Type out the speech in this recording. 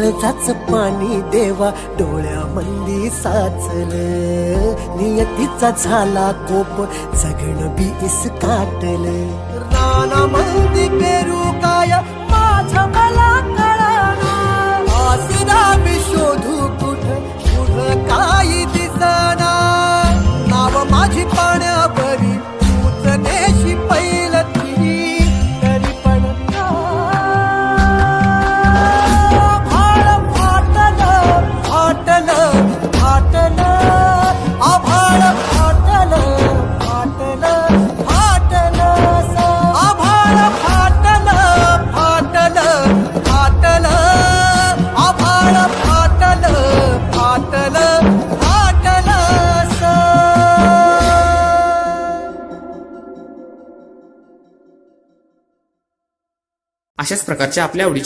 काळजाच पाणी देवा डोळ्यामंदी साचलं, नियतीचा झाला कोप जगणं बी इसकाटलं. रानामंदी पेरू काय माझ्या मला कळना, आसरा मी शोधू कुठ कुठ काही दिसना. नाव माझी पाण्यावरी उचनेशी पहिलं ती तरी पण आभाळ फाटलं फाटलं फाटलं, आभाळ फाटलं फाटलं फाटलं, आभाळ फाटलं फाटलं फाटलं, आभाळ फाटलं फाटलं फाटलं. अशाच प्रकारच्या आपल्या आवडीच्या